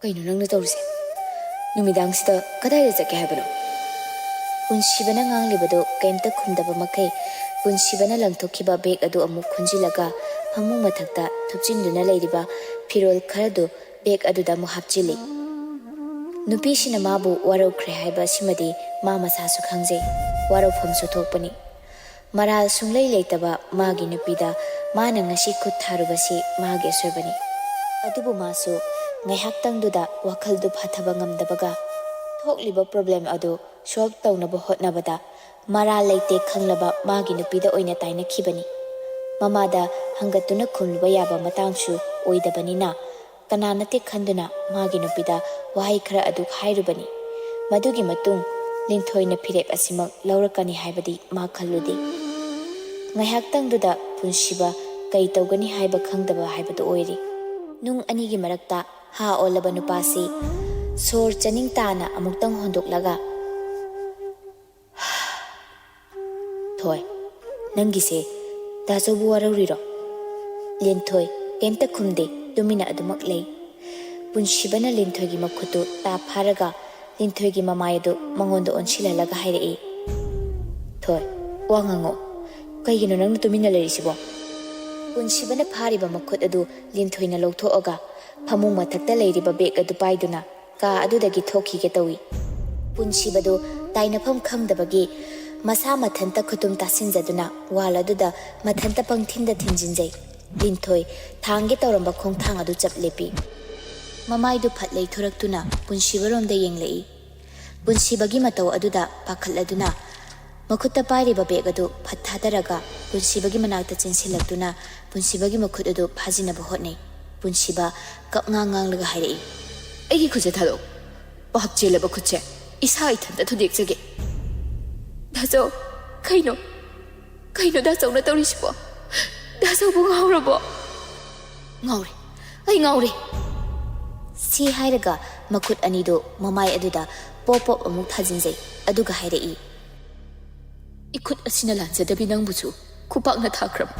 Kaino nangna tawrise numidangsida kadai jake habano punsibana nganglibado kaimta khumdaba makai punsibana langthokhiba bag adu amuk khunjilaga phamung mathakta thupchinduna leiriba firol kharadu bag aduda mu hapchili nupi sina mabu warau khre haiba simadi ma masasu khangje warau phamsu thokpani maral sunglei leitaba magi nupida mana ngasi khut tharubasi magi soibani adubu masu ngaihaktangduda wakhaldu phathaba ngamdabaga thokliba problem adu solve tawnaba hotnabada mara leite khanglaba magi nupida oina taina khibani mamada hangatuna khumluba yaba matangsu oidabanina kananate khanduna magi nupida wahai khara adu khairubani madugi matung lingthoina phirep asimak laurakani haibadi ma khalludi ngaihaktangduda punsiba kai tawgani haiba khangdaba haibadu oiri nung anigi marakta ha olaba nupasi sor chaning tana amuktang hondoklaga thoi nangise dasobu warauriro lenthoi kemta khumde dumina adumak lei punsibana lenthoi gi makhutu ta pharaga lenthoi gi mamayadu mangondo onsilalaga hairei thoi wangango kaigino nang tumina leirisibo punsibana phariba makhut adu linthoina lawthoaga phamung mathakta leiriba bag adu paiduna ka adudagi thokhige tawi punsibadu tainafam khangdabagi masa mathanta khutum tasinjaduna wal aduda mathanta pangthinda thinjinjai linthoi thangge tawramba khongthang adu chaplepi mamaidu phatlei thuraktuna punsibaromda yenglei punsibagi mataw aduda pakhaladuna makhutta pairiba bag adu phathadaraga punsibagi manakta chinsilaktuna punsibagi makhut adu phajinaba hotnei punsiba kapngangang hairei aigi khuje thado pap chelaba khuje isa ithanta thudekjage daso kaino daso na tawrisibo daso bu ngaurabo ngaure ai ngaure si hairaga makhut anido mamai aduda pop amuk thajinjai aduga hairei ikut asina lanjadabi nangbuchu kupakna thakram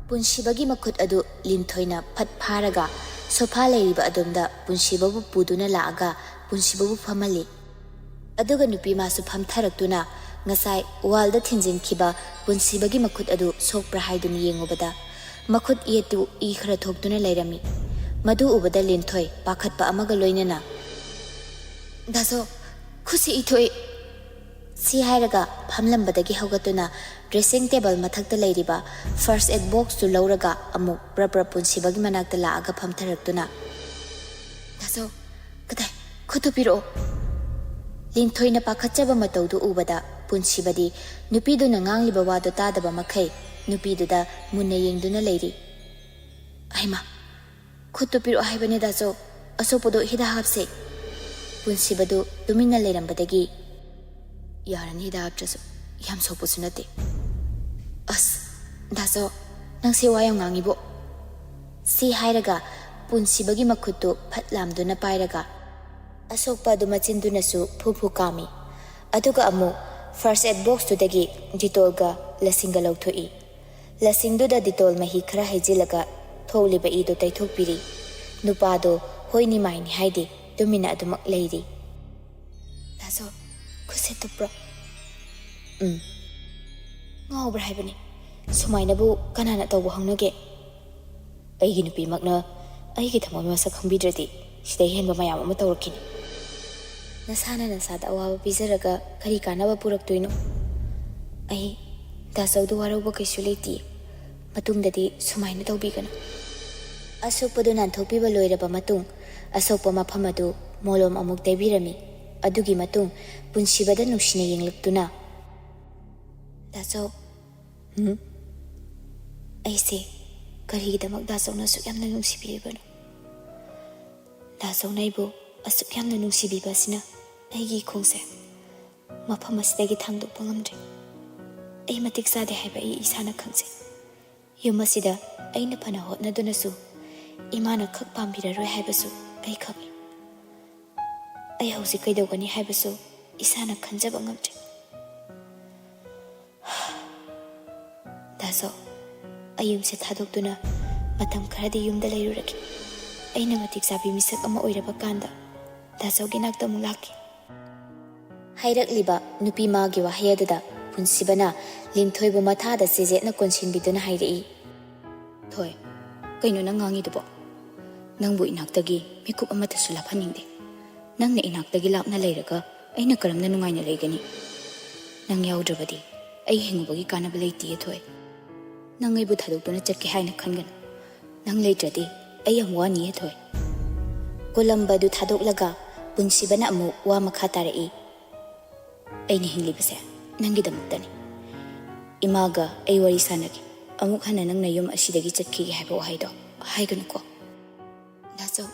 punsibagi makhut adu linthoina phat pharaga sofa leiriba adumda punsibabu puduna laaga punsibabu famali aduga nupi masu phamtharaktuna ngasai walda thinjin khiba punsibagi makhut adu sokpra haiduni yengubada makhut yetu I khara thokduna leirami madu ubada linthoi pakhatpa amaga loinana daso khusi ithoi si hairaga phamlambadagi hogatuna dressing table mathakta leiriba first aid box tu lauraga amuk brabra punsibagi manakta laaga phamtharaktuna daso kadai khutupiro linthoina pakhatchaba matawdu ubada punsibadi nupiduna ngangliba wado tadaba makhai nupiduda munna yengduna leiri aima khutupiro haibane daso asopodo hida hapse punsibadu tumina leirambadagi yarani hida haptrasu yam sopusu nate as daso nang se wayam ngangibo si hairaga punsibagi makhutu phatlamduna pairaga asokpa du machinduna su phupu kami aduga amu first aid box tu dagi ditol ga lasinga lawthoi lasingdu da ditol mahi khara haijilaga tholiba ido taithokpiri nupado hoini maini haidi tumina adumak leiri daso khuse tupro ngawbra haibani sumainabu kanana tawbu hangnage aigi nupi makna aigi thamam masak khangbidradi sidai henba mayam ama tawrakini nasana nasada awaba bizaraga kari kanaba puraktoino ai dasaudu warauba kaisu leiti matungdadi sumaina tawbigana asokpadu nanthokpiba loiraba matung asokpa mafam adu molom amuk taibirami adugi matung punsibada nuksina yenglaktuna daso aise karigidamak dasauna suk yamna nungsibiribano dasauna ibu asuk yamna nungsibibasina aigi khongse mafam asidagi thangdokpa ngamdre ai matik sade haiba ai isana khangse yum asida aina phana hotnadunasu imana khak pambiraroi haibasu ai khangi ai hausi kaidogani haibasu isana khanjaba ngamdre daso ayum se thadokduna matam kharadi yumda leiruraki ꯑꯩꯅ ꯃꯇꯤꯛ ꯆꯥꯕꯤ ꯃꯤꯁꯛ ꯑꯃ ꯑꯣꯏꯔꯕ ꯀꯥꯟꯗ ꯗꯥꯆꯧꯒꯤ ꯅꯥꯛꯇ ꯑꯃꯨꯛ ꯂꯥꯛꯈꯤ꯫ ꯍꯥꯏꯔꯛꯂꯤꯕ ꯅꯨꯄꯤ ꯃꯥꯒꯤ ꯋꯥꯍꯩ ꯑꯗꯨꯗ ꯄꯨꯟꯁꯤꯕꯅ ꯂꯤꯟꯊꯣꯏꯕꯨ ꯃꯊꯥꯗ ꯆꯦꯖꯦꯠꯅ ꯀꯣꯟꯁꯤꯟꯕꯤꯗꯨꯅ ꯍꯥꯏꯔꯛꯏ, "ꯊꯣꯏ, ꯀꯩꯅꯣ ꯅꯪ ꯉꯥꯡꯉꯤꯗꯨꯕꯣ? ꯅꯪꯕꯨ ꯏꯅꯥꯛꯇꯒꯤ ꯃꯤꯀꯨꯞ ꯑꯃꯠꯇꯁꯨ ꯂꯥꯞꯍꯟꯅꯤꯡꯗꯦ꯫ ꯅꯪꯅ ꯏꯅꯥꯛꯇꯒꯤ ꯂꯥꯞꯅ ꯂꯩꯔꯒ ꯑꯩꯅ ꯀꯔꯝꯅ ꯅꯨꯡꯉꯥꯏꯅ ꯂꯩꯒꯅꯤ? ꯅꯪ ꯌꯥꯎꯗ꯭ꯔꯕꯗꯤ ꯑꯩ ꯍꯤꯡꯕꯒꯤ ꯀꯥꯟꯅꯕ ꯂꯩꯇꯦ ꯊꯣꯏ꯫ ꯅꯪ ꯑꯩꯕꯨ ꯊꯥꯗꯣꯛꯇꯨꯅ ꯆꯠꯀꯦ ꯍꯥꯏꯅ ꯈꯟꯒꯅꯨ꯫ ꯅꯪ ꯂꯩꯇ꯭ꯔꯗꯤ ꯑꯩ ꯌꯥꯝ ꯋꯥꯅꯤꯌꯦ ꯊꯣꯏ." ꯀꯣꯂꯝꯕ ꯑꯗꯨ ꯊꯥꯗꯣꯛꯂꯒ ꯄꯨꯟꯁꯤꯕꯅ ꯑꯃꯨꯛ ꯋꯥ ꯃꯈꯥ ꯇꯥꯔꯛꯏ, "ꯑꯩꯅ ꯍꯤꯡꯂꯤꯕꯁꯦ ꯅꯪꯒꯤꯗꯃꯛꯇꯅꯤ꯫ ꯏꯃꯥꯒ ꯑꯩ ꯋꯥꯔꯤ ꯁꯥꯟꯅꯒꯦ꯫ ꯑꯃꯨꯛ ꯍꯟꯅ ꯅꯪꯅ ꯌꯨꯝ ꯑꯁꯤꯗꯒꯤ ꯆꯠꯈꯤꯒꯦ ꯍꯥꯏꯕ ꯋꯥꯍꯩꯗꯣ ꯍꯥꯏꯒꯅꯨꯀꯣ." "ꯗꯥꯆꯧ,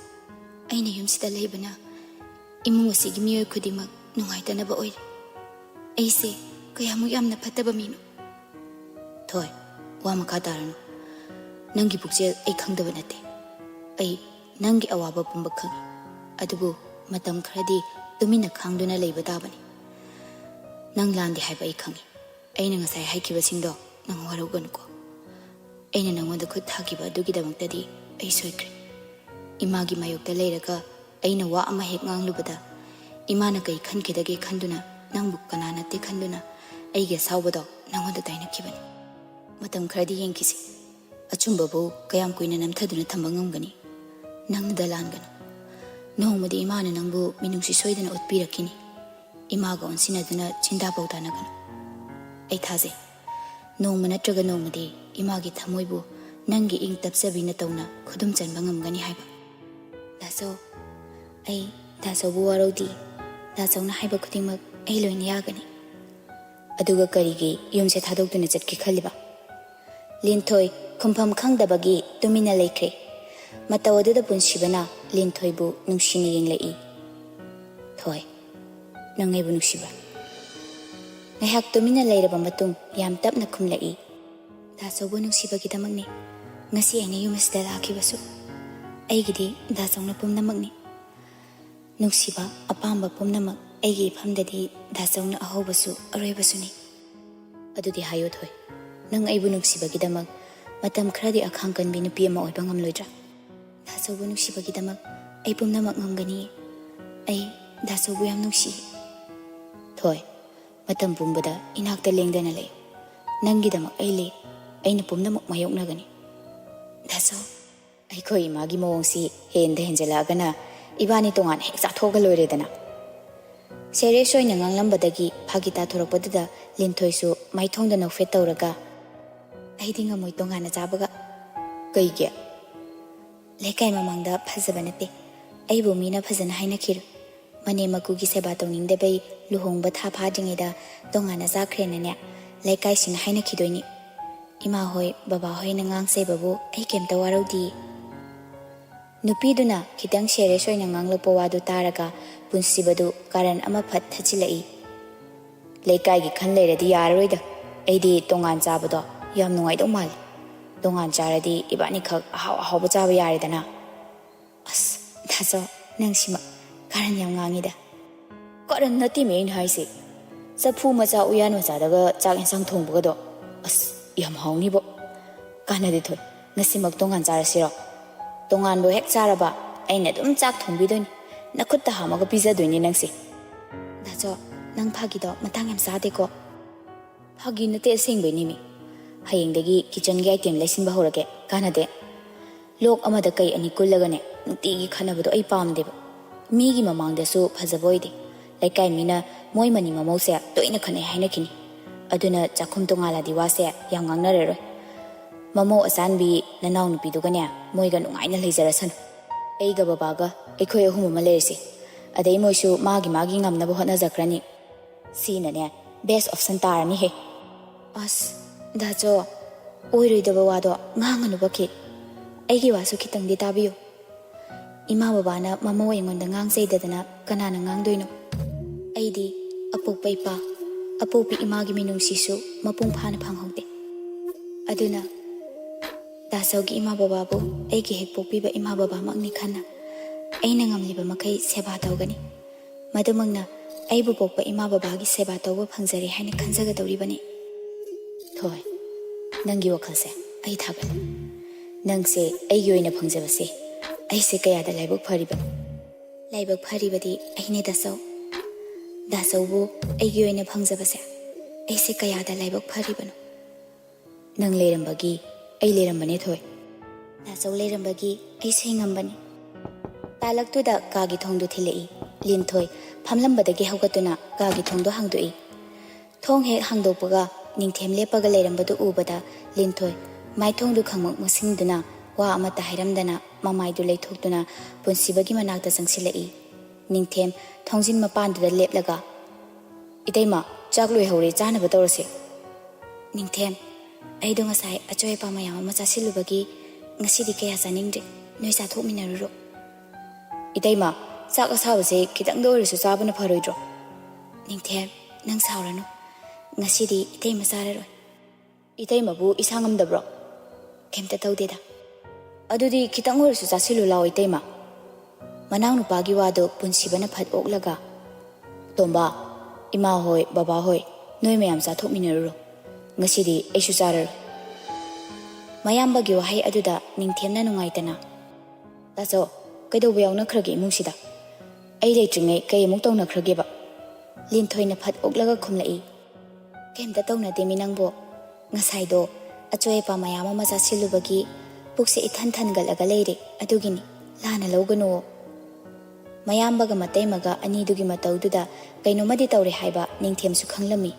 ꯑꯩꯅ ꯌꯨꯝꯁꯤꯗ ꯂꯩꯕꯅ ꯏꯃꯨꯡ ꯑꯁꯤꯒꯤ ꯃꯤꯑꯣꯏ ꯈꯨꯗꯤꯡꯃꯛ ꯅꯨꯡꯉꯥꯏꯇꯅꯕ ꯑꯣꯏꯔꯦ꯫ ꯑꯩꯁꯦ ꯀꯌꯥꯃꯨꯛ ꯌꯥꯝꯅ ꯐꯠꯇꯕ ꯃꯤꯅꯣ?" "ꯊꯣꯏ, ꯋꯥ ꯃꯈꯥ ꯇꯥꯔꯅꯨ꯫ ꯅꯪꯒꯤ ꯄꯨꯛꯆꯦꯜ ꯑꯩ ꯈꯪꯗꯕ ꯅꯠꯇꯦ꯫ ꯑꯩ ꯅꯪꯒꯤ ꯑꯋꯥꯕ ꯄꯨꯝꯕ ꯈꯪꯏ꯫ ꯑꯗꯨꯕꯨ ꯃꯇꯝ ꯈꯔꯗꯤ ꯇꯨꯃꯤꯟꯅ ꯈꯥꯡꯗꯨꯅ ꯂꯩꯕ ꯇꯥꯕꯅꯤ꯫ ꯅꯪ ꯂꯥꯟꯗꯦ ꯍꯥꯏꯕ ꯑꯩ ꯈꯪꯏ꯫ ꯑꯩꯅ ꯉꯁꯥꯏ ꯍꯥꯏꯈꯤꯕꯁꯤꯡꯗꯣ ꯅꯪ ꯋꯥꯔꯧꯒꯅꯨꯀꯣ꯫ ꯑꯩꯅ ꯅꯪꯉꯣꯟꯗ ꯈꯨꯠ ꯊꯥꯈꯤꯕ ꯑꯗꯨꯒꯤꯗꯃꯛꯇꯗꯤ ꯑꯩ ꯁꯣꯏꯈ꯭ꯔꯦ꯫ ꯏꯃꯥꯒꯤ ꯃꯥꯌꯣꯛꯇ ꯂꯩꯔꯒ ꯑꯩꯅ ꯋꯥ ꯑꯃ ꯍꯦꯛ ꯉꯥꯡꯂꯨꯕꯗ ꯏꯃꯥꯅ ꯀꯩ ꯈꯟꯈꯤꯗꯒꯦ ꯈꯟꯗꯨꯅ ꯅꯪꯕꯨ ꯀꯅꯥ ꯅꯠꯇꯦ ꯈꯟꯗꯨꯅ ꯑꯩꯒꯤ ꯑꯁꯥꯎꯕꯗꯣ ꯅꯪꯉꯣꯟꯗ ꯇꯥꯏꯅꯈꯤꯕꯅꯤ꯫ ꯃꯇꯝ ꯈꯔꯗꯤ ꯌꯦꯡꯈꯤꯁꯤ꯫ ꯑꯆꯨꯝꯕꯕꯨ ꯀꯌꯥꯝ ꯀꯨꯏꯅ ꯅꯝꯊꯗꯨꯅ ꯊꯝꯕ ꯉꯝꯒꯅꯤ? ꯅꯪꯅꯗ ꯂꯥꯟꯒꯅꯨ꯫ ꯅꯣꯡꯃꯗꯤ ꯏꯃꯥꯅ ꯅꯪꯕꯨ ꯃꯤꯅꯨꯡꯁꯤ ꯁꯣꯏꯗꯅ ꯎꯠꯄꯤꯔꯛꯈꯤꯅꯤ꯫ ꯏꯃꯥꯒ ꯑꯣꯟꯁꯤꯟꯅꯗꯨꯅ ꯆꯤꯟꯗꯥ ꯄꯥꯎꯗꯥꯅꯒꯅꯨ꯫ ꯑꯩ ꯊꯥꯖꯩ, ꯅꯣꯡꯃ ꯅꯠꯇ꯭ꯔꯒ ꯅꯣꯡꯃꯗꯤ ꯏꯃꯥꯒꯤ ꯊꯃꯣꯏꯕꯨ ꯅꯪꯒꯤ ꯏꯪ ꯇꯞꯆꯕꯤꯅ ꯇꯧꯅ ꯈꯨꯗꯨꯝ ꯆꯟꯕ ꯉꯝꯒꯅꯤ ꯍꯥꯏꯕ." "ꯗꯥꯆꯧ, ꯑꯩ ꯗꯥꯆꯧꯕꯨ ꯋꯥꯔꯧꯗꯤ꯫ ꯗꯥꯆꯧꯅ ꯍꯥꯏꯕ ꯈꯨꯗꯤꯡꯃꯛ ꯑꯩ ꯂꯣꯏꯅ ꯌꯥꯒꯅꯤ." "ꯑꯗꯨꯒ ꯀꯔꯤꯒꯤ ꯌꯨꯝꯁꯦ ꯊꯥꯗꯣꯛꯇꯨꯅ ꯆꯠꯀꯦ ꯈꯜꯂꯤꯕ?" ꯂꯤꯟꯊꯣꯏ ꯈꯨꯝꯐꯝ ꯈꯪꯗꯕꯒꯤ ꯇꯨꯃꯤꯟꯅ ꯂꯩꯈ꯭ꯔꯦ꯫ ꯃꯇꯧ ꯑꯗꯨꯗ ꯄꯨꯟꯁꯤꯕꯅ ꯂꯤꯟꯊꯣꯏꯕꯨ ꯅꯨꯡꯁꯤꯅ ꯌꯦꯡꯂꯛꯏ, "ꯊꯣꯏ, ꯅꯪ ꯑꯩꯕꯨ ꯅꯨꯡꯁꯤꯕ꯭ꯔꯥ?" ꯉꯥꯏꯍꯥꯛ ꯇꯨꯃꯤꯟꯅ ꯂꯩꯔꯕ ꯃꯇꯨꯡ ꯌꯥꯝ ꯇꯞꯅ ꯈꯨꯝꯂꯛꯏ, "ꯗꯥꯆꯧꯕꯨ ꯅꯨꯡꯁꯤꯕꯒꯤꯗꯃꯛꯅꯤ ꯉꯁꯤ ꯑꯩꯅ ꯌꯨꯝ ꯑꯁꯤꯗ ꯂꯥꯛꯈꯤꯕꯁꯨ꯫ ꯑꯩꯒꯤꯗꯤ ꯗꯥꯆꯧꯅ ꯄꯨꯝꯅꯃꯛꯅꯤ꯫ ꯅꯨꯡꯁꯤꯕ ꯑꯄꯥꯝꯕ ꯄꯨꯝꯅꯃꯛ ꯑꯩꯒꯤ ꯏꯐꯝꯗꯗꯤ ꯗꯥꯆꯧꯅ ꯑꯍꯧꯕꯁꯨ ꯑꯔꯣꯏꯕꯁꯨꯅꯤ." "ꯑꯗꯨꯗꯤ ꯍꯥꯏꯌꯣ ꯊꯣꯏ, ꯅꯪ ꯑꯩꯕꯨ ꯅꯨꯡꯁꯤꯕꯒꯤꯗꯃꯛ ꯃꯇꯝ ꯈꯔꯗꯤ ꯑꯈꯥꯡ ꯀꯟꯕꯤ ꯅꯨꯄꯤ ꯑꯃ ꯑꯣꯏꯕ ꯉꯝꯂꯣꯏꯗ꯭ꯔꯥ?" "ꯗꯥꯆꯧꯕꯨ ꯅꯨꯡꯁꯤꯕꯒꯤꯗꯃꯛ ꯑꯩ ꯄꯨꯝꯅꯃꯛ ꯉꯝꯒꯅꯤ꯫ ꯑꯩ ꯗꯥꯆꯧꯕꯨ ꯌꯥꯝ ꯅꯨꯡꯁꯤ." "ꯊꯣꯏ, ꯃꯇꯝ ꯄꯨꯝꯕꯗ ꯏꯅꯥꯛꯇ ꯂꯦꯡꯗꯅ ꯂꯩ꯫ ꯅꯪꯒꯤꯗꯃꯛ ꯑꯩ ꯂꯩ꯫ ꯑꯩꯅ ꯄꯨꯝꯅꯃꯛ ꯃꯥꯌꯣꯛꯅꯒꯅꯤ." "ꯗꯥꯆꯧ, ꯑꯩꯈꯣꯏ ꯏꯃꯥꯒꯤ ꯃꯑꯣꯡꯁꯤ ꯍꯦꯟꯖꯜꯂꯛꯑꯒꯅ ꯏꯕꯥꯅꯤ ꯇꯣꯉꯥꯟꯅ ꯍꯦꯛ ꯆꯥꯊꯣꯛꯑꯒ ꯂꯣꯏꯔꯦꯗꯅ." ꯁꯦꯔꯤꯌꯁ ꯑꯣꯏꯅ ꯉꯥꯡꯂꯝꯕꯗꯒꯤ ꯐꯥꯒꯤ ꯇꯥꯊꯣꯔꯛꯄꯗꯨꯗ ꯂꯤꯟꯊꯣꯏꯁꯨ ꯃꯥꯏꯊꯣꯡꯗ ꯅꯣꯛꯐꯦꯠ ꯇꯧꯔꯒ, "ꯑꯩꯗꯤ ꯉꯝꯃꯣꯏ ꯇꯣꯉꯥꯟꯅ ꯆꯥꯕꯒ." "ꯀꯩꯒꯤ?" "ꯂꯩꯀꯥꯏ ꯃꯃꯥꯡꯗ ꯐꯖꯕ ꯅꯠꯇꯦ꯫ ꯑꯩꯕꯨ ꯃꯤꯅ ꯐꯖꯅ ꯍꯥꯏꯅꯈꯤꯔꯣꯏ꯫ ꯃꯅꯦꯝ ꯃꯀꯨꯒꯤ ꯁꯦꯕꯥ ꯇꯧꯅꯤꯡꯗꯕꯩ ꯂꯨꯍꯣꯡꯕ ꯊꯥ ꯐꯥꯗ꯭ꯔꯤꯉꯩꯗ ꯇꯣꯉꯥꯟꯅ ꯆꯥꯈ꯭ꯔꯦꯅꯅꯦ ꯂꯩꯀꯥꯏꯁꯤꯅ ꯍꯥꯏꯅꯈꯤꯗꯣꯏꯅꯤ꯫ ꯏꯃꯥ ꯍꯣꯏ ꯕꯕꯥ ꯍꯣꯏꯅ ꯉꯥꯡ-ꯁꯩꯕꯕꯨ ꯑꯩ ꯀꯩꯝꯇ ꯋꯥꯔꯧꯗꯤꯌꯦ." ꯅꯨꯄꯤꯗꯨꯅ ꯈꯤꯇꯪ ꯁꯦꯔꯤꯌꯁ ꯑꯣꯏꯅ ꯉꯥꯡꯂꯛꯄ ꯋꯥꯗꯨ ꯇꯥꯔꯒ ꯄꯨꯟꯁꯤꯕꯗꯨ ꯀꯥꯔꯟ ꯑꯃ ꯐꯠ ꯊꯠꯆꯤꯜꯂꯛꯏ, "ꯂꯩꯀꯥꯏꯒꯤ ꯈꯟ ꯂꯩꯔꯗꯤ ꯌꯥꯔꯔꯣꯏꯗ꯫ ꯑꯩꯗꯤ ꯇꯣꯉꯥꯟ ꯆꯥꯕꯗꯣ ꯌꯥꯝ ꯅꯨꯡꯉꯥꯏꯗꯧ ꯃꯥꯜꯂꯤ꯫ ꯇꯣꯉꯥꯟ ꯆꯥꯔꯗꯤ ꯏꯕꯥꯅꯤꯈꯛ ꯑꯍꯥꯎ ꯑꯍꯥꯎꯕ ꯆꯥꯕ ꯌꯥꯔꯦꯗꯅ." "ꯑꯁ ꯗꯥꯆꯧ, ꯅꯪ ꯁꯤꯃ ꯀꯥꯔꯟ ꯌꯥꯝ ꯉꯥꯡꯉꯤꯗ." "ꯀꯥꯔꯟ ꯅꯠꯇꯦꯃꯦ ꯑꯩꯅ ꯍꯥꯏꯁꯦ꯫ ꯆꯐꯨ ꯃꯆꯥ ꯎꯌꯥꯟ ꯃꯆꯥꯗꯒ ꯆꯥꯛ ꯌꯦꯟꯁꯥꯡ ꯊꯣꯡꯕꯒꯗꯣ ꯑꯁ ꯌꯥꯝ ꯍꯥꯎꯅꯤꯕꯣ꯫ ꯀꯥꯟꯅꯗꯦ ꯊꯣꯏ, ꯉꯁꯤꯃꯛ ꯇꯣꯉꯥꯟ ꯆꯥꯔꯁꯤꯔꯣ? ꯇꯣꯉꯥꯟꯕꯨ ꯍꯦꯛ ꯆꯥꯔꯕ ꯑꯩꯅ ꯑꯗꯨꯝ ꯆꯥꯛ ꯊꯣꯡꯕꯤꯗꯣꯏꯅꯤ꯫ ꯅꯈꯨꯠꯇ ꯍꯥꯝꯃꯒ ꯄꯤꯖꯗꯣꯏꯅꯤ ꯅꯪꯁꯦ." "ꯗꯥꯆꯧ, ꯅꯪ ꯐꯥꯒꯤꯗꯣ ꯃꯇꯥꯡ ꯌꯥꯝ ꯆꯥꯗꯦꯀꯣ." "ꯐꯥꯒꯤ ꯅꯠꯇꯦ, ꯑꯁꯦꯡꯕꯩꯅꯤꯃꯤ꯫ ꯍꯌꯦꯡꯗꯒꯤ ꯀꯤꯆꯟꯒꯤ ꯑꯥꯏꯇꯦꯝ ꯂꯩꯁꯤꯟꯕ ꯍꯧꯔꯒꯦ꯫ ꯀꯥꯟꯅꯗꯦ꯫ ꯂꯣꯛ ꯑꯃꯗ ꯀꯩ ꯑꯅꯤ ꯀꯨꯜꯂꯒꯅꯦ ꯅꯨꯡꯇꯤꯒꯤ ꯈꯟꯅꯕꯗꯣ ꯑꯩ ꯄꯥꯝꯗꯦꯕ꯫ ꯃꯤꯒꯤ ꯃꯃꯥꯡꯗꯁꯨ ꯐꯖꯕ ꯑꯣꯏꯗꯦ꯫ ꯂꯩꯀꯥꯏ ꯃꯤꯅ ꯃꯣꯏ ꯃꯅꯤ ꯃꯃꯧꯁꯦ ꯇꯣꯏꯅ ꯈꯟꯅꯩ ꯍꯥꯏꯅꯈꯤꯅꯤ꯫ ꯑꯗꯨꯅ ꯆꯥꯛꯈꯨꯝ ꯇꯣꯉꯥꯜꯂꯗꯤ ꯋꯥꯁꯦ ꯌꯥꯝ ꯉꯥꯡꯅꯔꯔꯣꯏ꯫ ꯃꯃꯧ ꯑꯆꯥꯟꯕꯤ ꯅꯅꯥꯎ ꯅꯨꯄꯤꯗꯨꯒꯅꯦ ꯃꯣꯏꯒ ꯅꯨꯡꯉꯥꯏꯅ ꯂꯩꯖꯔꯁꯅꯨ꯫ ꯑꯩꯒ ꯕꯕꯥꯒ ꯑꯩꯈꯣꯏ ꯑꯍꯨꯝ ꯑꯃ ꯂꯩꯔꯁꯤ꯫ ꯑꯗꯩ ꯃꯣꯏꯁꯨ ꯃꯥꯒꯤ ꯉꯝꯅꯕ ꯍꯣꯠꯅꯖꯈ꯭ꯔꯅꯤ꯫ ꯁꯤꯅꯅꯦ ꯕꯦꯁ ꯑꯣꯞꯁꯟ ꯇꯥꯔꯅꯤꯍꯦ." "ꯑꯁ ꯗꯥꯆꯧ, ꯑꯣꯏꯔꯣꯏꯗꯕ ꯋꯥꯗꯣ ꯉꯥꯡꯒꯅꯨ ꯈꯤꯠ꯫ ꯑꯩꯒꯤ ꯋꯥꯁꯨ ꯈꯤꯇꯪꯗꯤ ꯇꯥꯕꯤꯌꯨ꯫ ꯏꯃꯥ ꯕꯕꯥꯅ ꯃꯃꯧ ꯑꯩꯉꯣꯟꯗ ꯉꯥꯡ-ꯆꯩꯗꯗꯅ ꯀꯅꯥꯅ ꯉꯥꯡꯗꯣꯏꯅꯣ? ꯑꯩꯗꯤ ꯑꯄꯣꯛꯄ ꯏꯄꯥ, ꯑꯄꯣꯛꯄꯤ ꯏꯃꯥꯒꯤ ꯃꯤꯅꯨꯡꯁꯤꯁꯨ ꯃꯄꯨꯡ ꯐꯥꯅ ꯐꯪꯍꯧꯗꯦ꯫ ꯑꯗꯨꯅ ꯗꯥꯆꯧꯒꯤ ꯏꯃꯥ ꯕꯕꯥꯕꯨ ꯑꯩꯒꯤ ꯍꯦꯛ ꯄꯣꯛꯄꯤꯕ ꯏꯃꯥ ꯕꯕꯥꯃꯛꯅꯤ ꯈꯟꯅ ꯑꯩꯅ ꯉꯝꯂꯤꯕ ꯃꯈꯩ ꯁꯦꯕꯥ ꯇꯧꯒꯅꯤ꯫ ꯃꯗꯨꯃꯛꯅ ꯑꯩꯕꯨ ꯄꯣꯛꯄ ꯏꯃꯥ ꯕꯕꯥꯒꯤ ꯁꯦꯕꯥ ꯇꯧꯕ ꯐꯪꯖꯔꯦ ꯍꯥꯏꯅ ꯈꯟꯖꯒꯗꯧꯔꯤꯕꯅꯤ." "ꯊꯣꯏ, ꯅꯪꯒꯤ ꯋꯥꯈꯜꯁꯦ ꯑꯩ ꯊꯥꯒꯠꯂꯤ꯫ ꯅꯪꯁꯦ ꯑꯩꯒꯤ ꯑꯣꯏꯅ ꯐꯪꯖꯕꯁꯦ ꯑꯩꯁꯦ ꯀꯌꯥꯗ ꯂꯥꯏꯕꯛ ꯐꯔꯤꯕꯅꯣ? ꯂꯥꯏꯕꯛ ꯐꯔꯤꯕꯗꯤ ꯑꯩꯅꯦ ꯗꯥꯁꯧ. ꯗꯥꯁꯧꯕꯨ ꯑꯩꯒꯤ ꯑꯣꯏꯅ ꯐꯪꯖꯕꯁꯦ ꯑꯩꯁꯦ ꯀꯌꯥꯗ ꯂꯥꯏꯕꯛ ꯐꯔꯤꯕꯅꯣ? ꯅꯪ ꯂꯩꯔꯝꯕꯒꯤ ꯑꯩ ꯂꯩꯔꯝꯕꯅꯦ ꯊꯣꯏ. ꯗꯥꯁꯧ ꯂꯩꯔꯝꯕꯒꯤ ꯑꯩꯁꯦ ꯍꯤꯡꯉꯝꯕꯅꯤ. ꯇꯥꯂꯛꯇꯨꯗ ꯀꯥꯒꯤ ꯊꯣꯡꯗꯣ ꯊꯤꯜꯂꯛꯏ. ꯂꯤꯟꯊꯣꯏ ꯐꯝꯂꯝꯕꯗꯒꯤ ꯍꯧꯒꯠꯇꯨꯅ ꯀꯥꯒꯤ ꯊꯣꯡꯗꯣ ꯍꯥꯡꯗꯣꯛꯏ. ꯊꯣꯡ ꯍꯦꯛ ꯍꯥꯡꯗꯣꯛꯄꯒ ꯅꯤꯡꯊꯦꯝ ꯂꯦꯞꯄꯒ ꯂꯩꯔꯝꯕꯗꯨ ꯎꯕꯗ ꯂꯤꯟꯊꯣꯏ ꯃꯥꯏꯊꯣꯡꯗꯨ ꯈꯪꯃꯛ ꯃꯛꯁꯤꯡꯗꯨꯅ ꯋꯥ ꯑꯃꯠꯇ ꯍꯥꯏꯔꯝꯗꯅ ꯃꯃꯥꯏꯗꯨ ꯂꯩꯊꯣꯛꯇꯨꯅ ꯄꯨꯟꯁꯤꯕꯒꯤ ꯃꯅꯥꯛꯇ ꯆꯪꯁꯤꯜꯂꯛꯏ. ꯅꯤꯡꯊꯦꯝ ꯊꯣꯡꯖꯤꯟ ꯃꯄꯥꯟꯗꯨꯗ ꯂꯦꯞꯂꯒ, "ꯏꯇꯩꯃ, ꯆꯥꯛ ꯂꯣꯏꯍꯧꯔꯦ, ꯆꯥꯅꯕ ꯇꯧꯔꯁꯦ." "ꯅꯤꯡꯊꯦꯝ, ꯑꯩꯗꯣ ꯉꯁꯥꯏ ꯑꯆꯣꯏ ꯑꯄꯥ ꯃꯌꯥꯝ ꯑꯃ ꯆꯥꯁꯤꯜꯂꯨꯕꯒꯤ ꯉꯁꯤꯗꯤ ꯀꯌꯥ ꯆꯥꯅꯤꯡꯗ꯭ꯔꯦ. ꯅꯣꯏ ꯆꯥꯊꯣꯛꯃꯤꯟꯅꯔꯨꯔꯣ." "ꯏꯇꯩꯃ, ꯆꯥꯛ ꯑꯁꯥꯕꯁꯦ ꯈꯤꯇꯪꯗ ꯑꯣꯏꯔꯁꯨ ꯆꯥꯕꯅ ꯐꯔꯣꯏꯗ꯭ꯔꯣ?" "ꯅꯤꯡꯊꯦꯝ, ꯅꯪ ꯁꯥꯎꯔꯅꯨ. ꯉꯁꯤꯗꯤ ꯏꯇꯩꯃ ꯆꯥꯔꯔꯣꯏ." "ꯏꯇꯩꯃꯕꯨ ꯏꯁꯥ ꯉꯝꯗꯕ꯭ꯔꯣ?" "ꯀꯩꯝꯇ ꯇꯧꯗꯦꯗ." "ꯑꯗꯨꯗꯤ ꯈꯤꯇꯪ ꯑꯣꯏꯔꯁꯨ ꯆꯥꯁꯤꯜꯂꯨ ꯂꯥꯎ ꯏꯇꯩꯃ." ꯃꯅꯥꯎ ꯅꯨꯄꯥꯒꯤ ꯋꯥꯗꯣ ꯄꯨꯟꯁꯤꯕꯅ ꯐꯠ ꯑꯣꯛꯂꯒ, "ꯇꯣꯝꯕꯥ, ꯏꯃꯥ ꯍꯣꯏ, ꯕꯕꯥ ꯍꯣꯏ, ꯅꯣꯏ ꯃꯌꯥꯝ ꯆꯥꯊꯣꯛꯃꯤꯟꯅꯔꯨꯔꯣ. ꯉꯁꯤꯗꯤ ꯑꯩꯁꯨ ꯆꯥꯔꯔꯣꯏ." ꯃꯌꯥꯝꯕꯒꯤ ꯋꯥꯍꯩ ꯑꯗꯨꯗ ꯅꯤꯡꯊꯦꯝꯅ ꯅꯨꯡꯉꯥꯏꯇꯅ, "ꯗꯥꯆꯧ, ꯀꯩꯗꯧꯕ ꯌꯥꯎꯅꯈ꯭ꯔꯒꯦ ꯏꯃꯨꯡꯁꯤꯗ? ꯑꯩ ꯂꯩꯇ꯭ꯔꯤꯉꯩ ꯀꯩ ꯑꯃꯨꯛ ꯇꯧꯅꯈ꯭ꯔꯒꯦꯕ?" ꯂꯤꯟꯊꯣꯏꯅ ꯐꯠ ꯑꯣꯛꯂꯒ ꯈꯨꯝꯂꯛꯏ, "ꯀꯩꯝꯇ ꯇꯧꯅꯗꯦꯃꯤ ꯅꯪꯕꯣ. ꯉꯁꯥꯏꯗꯣ ꯑꯆꯣꯏ ꯑꯄꯥ ꯃꯌꯥꯝ ꯑꯃ ꯆꯥꯁꯤꯜꯂꯨꯕꯒꯤ ꯄꯨꯛꯁꯦ ꯏꯊꯟ ꯊꯟꯒꯠꯂꯒ ꯂꯩꯔꯦ, ꯑꯗꯨꯒꯤꯅꯤ. ꯂꯥꯟꯅ ꯂꯧꯒꯅꯨꯋꯣ." ꯃꯌꯥꯝꯕꯒ ꯃꯇꯩꯃꯒ ꯑꯅꯤꯗꯨꯒꯤ ꯃꯇꯧꯗꯨꯗ ꯀꯩꯅꯣꯃꯗꯤ ꯇꯧꯔꯦ ꯍꯥꯏꯕ ꯅꯤꯡꯊꯦꯝꯁꯨ ꯈꯪꯂꯝꯃꯤ.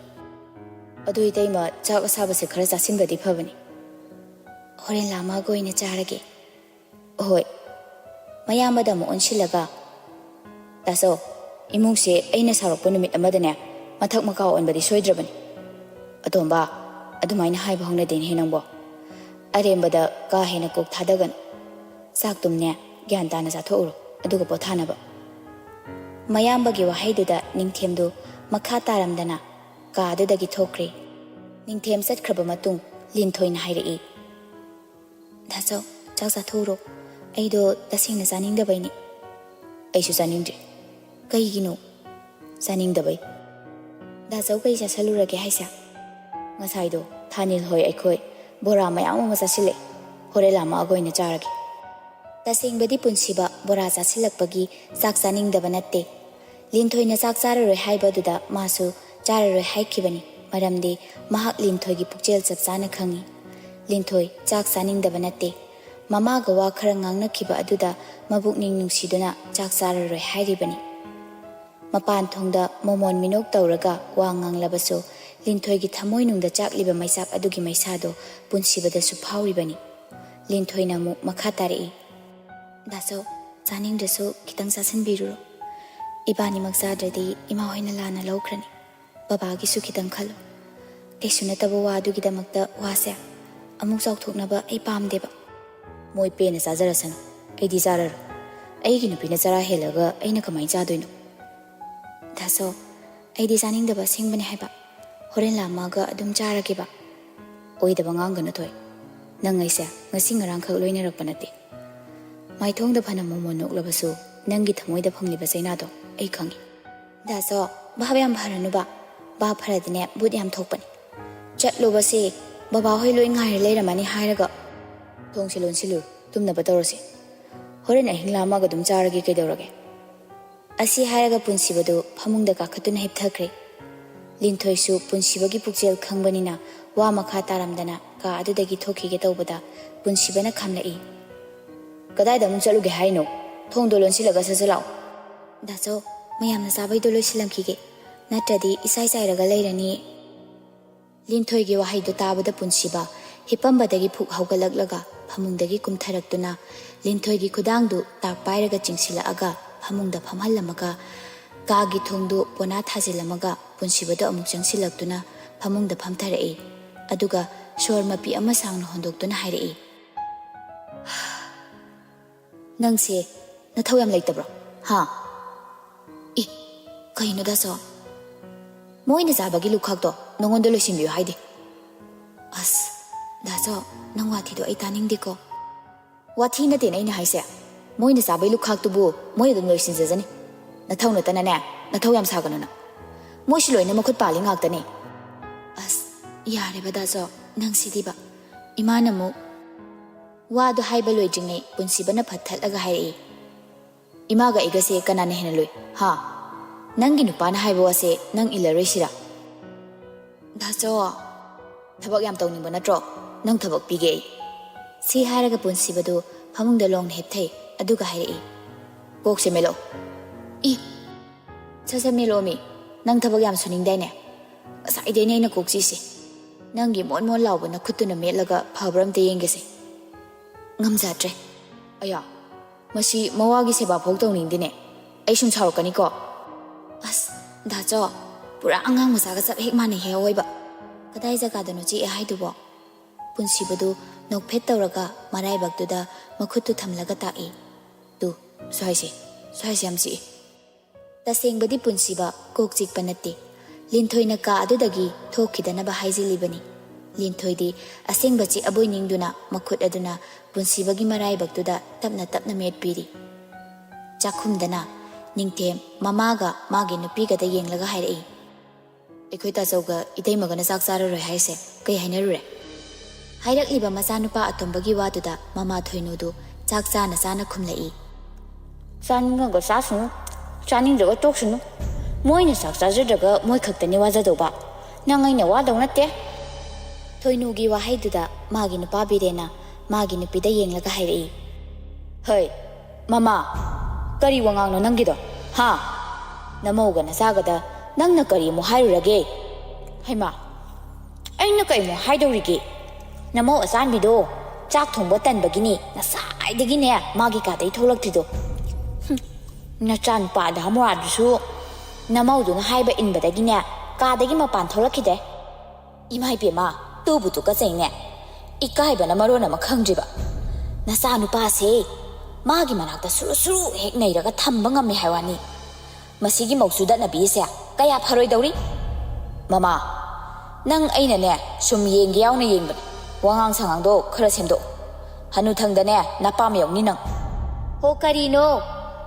"ꯑꯗꯨ ꯏꯇꯩꯃ, ꯆꯥꯛ ꯑꯁꯥꯕꯁꯦ ꯈꯔ ꯆꯥꯁꯤꯟꯕꯗꯤ ꯐꯕꯅꯤ." "ꯍꯣꯔꯦꯟ ꯂꯥꯝꯃꯛꯑꯒ ꯑꯣꯏꯅ ꯆꯥꯔꯒꯦ." "ꯍꯣꯏ." ꯃꯌꯥꯝꯕꯗ ꯑꯃꯨꯛ ꯑꯣꯟꯁꯤꯜꯂꯒ, "ꯗꯥꯆꯧ, ꯏꯃꯨꯡꯁꯦ ꯑꯩꯅ ꯁꯥꯎꯔꯛꯄ ꯅꯨꯃꯤꯠ ꯑꯃꯗꯅꯦ ꯃꯊꯛ ꯃꯈꯥ ꯑꯣꯟꯕꯗꯤ ꯁꯣꯏꯗ꯭ꯔꯕꯅꯤ." "ꯑꯇꯣꯝꯕꯥ, ꯑꯗꯨꯃꯥꯏꯅ ꯍꯥꯏꯕ ꯍꯧꯅꯗꯦꯅꯦ ꯅꯪꯕꯣ. ꯑꯔꯦꯝꯕꯗ ꯀꯥ ꯍꯦꯟꯅ ꯀꯣꯛ ꯊꯥꯗꯒꯅꯨ. ꯆꯥꯛꯇꯨꯝꯅꯦ ꯒ꯭ꯌꯥꯟ ꯇꯥꯅ ꯆꯥꯊꯣꯛꯎꯔꯣ, ꯑꯗꯨꯒ ꯄꯣꯊꯥꯅꯕ." ꯃꯌꯥꯝꯕꯒꯤ ꯋꯥꯍꯩꯗꯨꯗ ꯅꯤꯡꯊꯦꯝꯗꯨ ꯃꯈꯥ ꯇꯥꯔꯝꯗꯅ ꯀꯥꯗꯨꯗꯒꯤ ꯊꯣꯛꯈ꯭ꯔꯦ. ꯅꯤꯡꯊꯦꯝ ꯆꯠꯈ꯭ꯔꯕ ꯃꯇꯨꯡ ꯂꯤꯟꯊꯣꯏꯅ ꯍꯥꯏꯔꯛꯏ, "ꯗꯥꯆꯧ, ꯆꯥꯛ ꯆꯥꯊꯣꯛꯎꯔꯣ. ꯑꯩꯗꯣ ꯇꯁꯦꯡꯅ ꯆꯥꯅꯤꯡꯗꯕꯩꯅꯤ." "ꯑꯩꯁꯨ ꯆꯥꯅꯤꯡꯗ꯭ꯔꯤ." "ꯀꯩꯒꯤꯅꯣ?" "ꯆꯥꯅꯤꯡꯗꯕꯩ." "ꯗꯥꯆꯧ, ꯀꯩ ꯆꯥꯁꯜꯂꯨꯔꯒꯦ ꯍꯥꯏꯁꯦ?" "ꯉꯁꯥꯏꯗꯣ ꯊꯥꯅꯤꯜ ꯍꯣꯏ ꯑꯩꯈꯣꯏ ꯕꯣꯔꯥ ꯃꯌꯥꯝ ꯑꯃ ꯆꯥꯁꯤꯜꯂꯛꯑꯦ. ꯍꯣꯔꯦꯟ ꯂꯥꯝꯃꯛꯑꯒ ꯑꯣꯏꯅ ꯆꯥꯔꯒꯦ." ꯇꯁꯦꯡꯕꯗꯤ ꯄꯨꯟꯁꯤꯕ ꯕꯣꯔꯥ ꯆꯥꯁꯤꯜꯂꯛꯄꯒꯤ ꯆꯥꯛ ꯆꯥꯅꯤꯡꯗꯕ ꯅꯠꯇꯦ. ꯂꯤꯟꯊꯣꯏꯅ ꯆꯥꯛ ꯆꯥꯔꯔꯣꯏ ꯍꯥꯏꯕꯗꯨꯗ ꯃꯥꯁꯨ ꯆꯥꯔꯔꯣꯏ ꯍꯥꯏꯈꯤꯕꯅꯤ. ꯃꯔꯝꯗꯤ ꯃꯍꯥꯛ ꯂꯤꯟꯊꯣꯏꯒꯤ ꯄꯨꯛꯆꯦꯜ ꯆꯞ ꯆꯥꯅ ꯈꯪꯏ. ꯂꯤꯟꯊꯣꯏ ꯆꯥꯛ ꯆꯥꯅꯤꯡꯗꯕ ꯅꯠꯇꯦ. ꯃꯃꯥꯒ ꯋꯥ ꯈꯔ ꯉꯥꯡꯅꯈꯤꯕ ꯑꯗꯨꯗ ꯃꯕꯨꯛꯅꯤꯡ ꯅꯨꯡꯁꯤꯗꯨꯅ ꯆꯥꯛ ꯆꯥꯔꯔꯣꯏ ꯍꯥꯏꯔꯤꯕꯅꯤ. ꯃꯄꯥꯟ ꯊꯣꯡꯗ ꯃꯣꯃꯣꯟ ꯃꯤꯅꯣꯛ ꯇꯧꯔꯒ ꯋꯥ ꯉꯥꯡꯂꯕꯁꯨ ꯂꯤꯟꯊꯣꯏꯒꯤ ꯊꯃꯣꯏꯅꯨꯡꯗ ꯆꯥꯛꯂꯤꯕ ꯃꯩꯆꯥꯛ ꯑꯗꯨꯒꯤ ꯃꯩꯁꯥꯗꯣ ꯄꯨꯟꯁꯤꯕꯗꯁꯨ ꯐꯥꯎꯔꯤꯕꯅꯤ. ꯂꯤꯟꯊꯣꯏꯅ ꯑꯃꯨꯛ ꯃꯈꯥ ꯇꯥꯔꯛꯏ, "ꯗꯥꯆꯧ, ꯆꯥꯅꯤꯡꯗ꯭ꯔꯁꯨ ꯈꯤꯇꯪ ꯆꯥꯁꯤꯟꯕꯤꯔꯨꯔꯣ. ꯏꯕꯥꯅꯤꯃꯛ ꯆꯥꯗ꯭ꯔꯗꯤ ꯏꯃꯥ ꯍꯣꯏꯅ ꯂꯥꯟꯅ ꯂꯧꯈ꯭ꯔꯅꯤ. ꯕꯕꯥꯒꯤꯁꯨ ꯈꯤꯇꯪ ꯈꯜꯂꯨ. ꯀꯩꯁꯨ ꯅꯠꯇꯕ ꯋꯥꯗꯨꯒꯤꯗꯃꯛꯇ ꯋꯥꯁꯦ ꯑꯃꯨꯛ ꯆꯥꯎꯊꯣꯛꯅꯕ ꯑꯩ ꯄꯥꯝꯗꯦꯕ." "ꯃꯣꯏ ꯄꯦꯟꯅ ꯆꯥꯖꯔꯁꯅꯨ. ꯑꯩꯗꯤ ꯆꯥꯔꯔꯣꯏ. ꯑꯩꯒꯤ ꯅꯨꯄꯤꯅ ꯆꯔꯥ ꯍꯦꯜꯂꯒ ꯑꯩꯅ ꯀꯃꯥꯏꯅ ꯆꯥꯗꯣꯏꯅꯣ?" "ꯗꯥꯆꯧ, ꯑꯩꯗꯤ ꯆꯥꯅꯤꯡꯗꯕ ꯑꯁꯦꯡꯕꯅꯦ ꯍꯥꯏꯕ. ꯍꯣꯔꯦꯟ ꯂꯥꯝꯃꯛꯑꯒ ꯑꯗꯨꯝ ꯆꯥꯔꯒꯦꯕ." "ꯑꯣꯏꯗꯕ ꯉꯥꯡꯒꯅꯨ ꯊꯣꯏ. ꯅꯪ ꯑꯩꯁꯦ ꯉꯁꯤ ꯉꯔꯥꯡꯈꯛ ꯂꯣꯏꯅꯔꯛꯄ ꯅꯠꯇꯦ. ꯃꯥꯏꯊꯣꯡꯗ ꯐꯅ ꯃꯣꯃꯣꯟ ꯅꯣꯛꯂꯕꯁꯨ ꯅꯪꯒꯤ ꯊꯃꯣꯏꯗ ꯐꯪꯂꯤꯕ ꯆꯩꯅꯥꯗꯣ ꯑꯩ ꯈꯪꯏ." "ꯗꯥꯆꯧ, ꯚꯥꯞ ꯌꯥꯝ ꯐꯔꯅꯨꯕ. ꯚꯥꯞ ꯐꯔꯗꯤꯅꯦ ꯕꯨꯠ ꯌꯥꯝ ꯊꯣꯛꯄꯅꯤ. ꯆꯠꯂꯨꯕꯁꯤ ꯕꯕꯥꯍꯣꯏ ꯂꯣꯏ ꯉꯥꯏꯔ ꯂꯩꯔꯝꯃꯅꯤ ꯍꯥꯏꯔꯒ." "ꯊꯣꯡꯁꯤ ꯂꯣꯟꯁꯤꯜꯂꯨ, ꯇꯨꯝꯅꯕ ꯇꯧꯔꯁꯤ. ꯍꯣꯔꯦꯟ ꯑꯍꯤꯡ ꯂꯥꯝꯃꯒ ꯑꯗꯨꯝ ꯆꯥꯔꯒꯦ, ꯀꯩꯗꯧꯔꯒꯦ?" ꯑꯁꯤ ꯍꯥꯏꯔꯒ ꯄꯨꯟꯁꯤꯕꯗꯨ ꯐꯃꯨꯡꯗ ꯀꯥꯈꯠꯇꯨꯅ ꯍꯤꯞꯊꯈ꯭ꯔꯦ. ꯂꯤꯟꯊꯣꯏꯁꯨ ꯄꯨꯟꯁꯤꯕꯒꯤ ꯄꯨꯛꯆꯦꯜ ꯈꯪꯕꯅꯤꯅ ꯋꯥ ꯃꯈꯥ ꯇꯥꯔꯝꯗꯅ ꯀꯥ ꯑꯗꯨꯗꯒꯤ ꯊꯣꯛꯈꯤꯒꯦ ꯇꯧꯕꯗ ꯄꯨꯟꯁꯤꯕꯅ ꯈꯝꯂꯛꯏ, "ꯀꯗꯥꯏꯗ ꯑꯃꯨꯛ ꯆꯠꯂꯨꯒꯦ ꯍꯥꯏꯅꯣ? ꯊꯣꯡꯗꯣ ꯂꯣꯟꯁꯤꯜꯂꯒ ꯁꯠ-ꯁꯠ ꯂꯥꯛꯑꯣ." "ꯗꯥꯆꯧ, ꯃꯌꯥꯝꯅ ꯆꯥꯕꯩꯗꯣ ꯂꯣꯏꯁꯤꯜꯂꯝꯈꯤꯒꯦ. ꯅꯠꯇ꯭ꯔꯗꯤ ꯏꯆꯥꯏ ꯆꯥꯏꯔꯒ ꯂꯩꯔꯅꯤ." ꯂꯤꯟꯊꯣꯏꯒꯤ ꯋꯥꯍꯩꯗꯨ ꯇꯥꯕꯗ ꯄꯨꯟꯁꯤꯕ ꯍꯤꯞꯄꯝꯕꯗꯒꯤ ꯐꯨꯛ ꯍꯧꯒꯠꯂꯛꯂꯒ ꯐꯃꯨꯡꯗꯒꯤ ꯀꯨꯝꯊꯔꯛꯇꯨꯅ ꯂꯤꯟꯊꯣꯏꯒꯤ ꯈꯨꯗꯥꯡꯗꯨ ꯇꯥꯛ ꯄꯥꯏꯔꯒ ꯆꯤꯡꯁꯤꯜꯂꯛꯑꯒ ꯐꯃꯨꯡꯗ ꯐꯝꯍꯜꯂꯝꯃꯒ ꯀꯥꯒꯤ ꯊꯣꯡꯗꯨ ꯄꯣꯅꯥ ꯊꯥꯖꯤꯜꯂꯝꯃꯒ ꯄꯨꯟꯁꯤꯕꯗ ꯑꯃꯨꯛ ꯆꯪꯁꯤꯜꯂꯛꯇꯨꯅ ꯐꯃꯨꯡꯗ ꯐꯝꯊꯔꯛꯏ. ꯑꯗꯨꯒ ꯁꯣꯔ ꯃꯄꯤ ꯑꯃ ꯁꯥꯡꯅ ꯍꯣꯟꯗꯣꯛꯇꯨꯅ ꯍꯥꯏꯔꯛꯏ, "ꯅꯪꯁꯦ ꯅꯊꯧ ꯌꯥꯝ ꯂꯩꯇꯕ꯭ꯔꯣ? ꯍꯥ?" "ꯏ, ꯀꯩꯅꯣ ꯗꯥꯆꯧ? ꯃꯣꯏꯅ ꯆꯥꯕꯒꯤ ꯂꯨꯈꯥꯛꯇꯣ ꯅꯉꯣꯟꯗ ꯂꯣꯏꯁꯤꯟꯕꯤꯌꯨ ꯍꯥꯏꯗꯦ." "ꯑꯁ, ꯗꯥꯆꯧ, ꯅꯪ ꯋꯥꯊꯤꯗꯣ ꯑꯩ ꯇꯥꯅꯤꯡꯗꯦꯀꯣ." "ꯋꯥꯊꯤ ꯅꯠꯇꯦꯅ ꯑꯩꯅ ꯍꯥꯏꯁꯦ. ꯃꯣꯏꯅ ꯆꯥꯕꯩ ꯂꯨꯈꯥꯛꯇꯨꯕꯨ ꯃꯣꯏꯅ ꯑꯗꯨꯝ ꯂꯣꯏꯁꯤꯟꯖꯖꯅꯤ. ꯅꯊꯧ ꯅꯠꯇꯅꯅꯦ, ꯅꯊꯧ ꯌꯥꯝ ꯁꯥꯒꯅꯨꯅ. ꯃꯣꯏꯁꯨ ꯂꯣꯏꯅ ꯃꯈꯨꯠ ꯄꯥꯜꯂꯤ ꯉꯥꯛꯇꯅꯦ." "ꯑꯁ, ꯌꯥꯔꯦꯕ ꯗꯥꯆꯧ, ꯅꯪ ꯁꯤꯗꯤꯕ. ꯏꯃꯥꯅ ꯑꯃꯨꯛ..." Wado haiba loidringai punsibana phathatlaga hairei. Imaga igase kanana hena loi. Ha. Nangi nupana haiba wase nang ilaroisira. Dacho. Thabak yam tawningba natro. Nang thabak pige. Si haraga punsibadu phamungda long hepthai aduga hairei. Kokse melo. I. Sasa melo mi. Nang thabak yam suningdaine. Asaidene na koksi se. Nangi mon lauba na khutuna melaga phabram te yengese. Ngamjatre. Aya. Masi mawagi seba phok tawningdine. Ai sum chaurkani ko. As dacho pura angang masaga sab hek mane he oiba. Kadai jaga danu chi e haidubo. Punsibadu nokphet tawraga marai bagduda makhutu thamlaga ta'i. Tu soise amsi. Tasengbadi punsiba kokchik panati. Linthoina ka adudagi thokhidanaba haijilibani. Linthoidi asengbachi aboi ningduna makhut aduna punsibagi marai bagduda tapna metpiri. Chakhumdana ningthem mamaga magi nupiga da yenglaga hairei. Ekhoi ta chauga iteimagana sak chararoi haise kai hainarure. Hairakliba machanupa atombagi waduda mama thoinudu chak chana khumlai. Chaninga sasunu chaninga toksunu. Moina sak chajadraga moi khaktani wajadoba. Nangaina wadau natte. Thoinugi wahaiduda magi nupa birena magi nupida yenglaga hairei. Hei mama kari wangangno nangido. Ha namoga nasagada nangna kari mo hairurage. Haima aina kai mo haidorige. Namo asanbido chak thongba tanbagini nasaidagine magi ka dai tholaktido. Nachan pa da hamuradusu namauduna haiba inbadagine ka dagi mapan tholakide. Imai pema tubutu ka chaine ikaibana marona makhangjiba. Nasanu pa se magi manakta suru hek nairaga thamba ngame haiwani. Masigi mausuda nabi se kaya pharoi dauri. Mama nang aina ne sum yengge yauna yengba. Wangang sangangdo khara semdo. Hanu thangdane napam yawni nang. Ho karino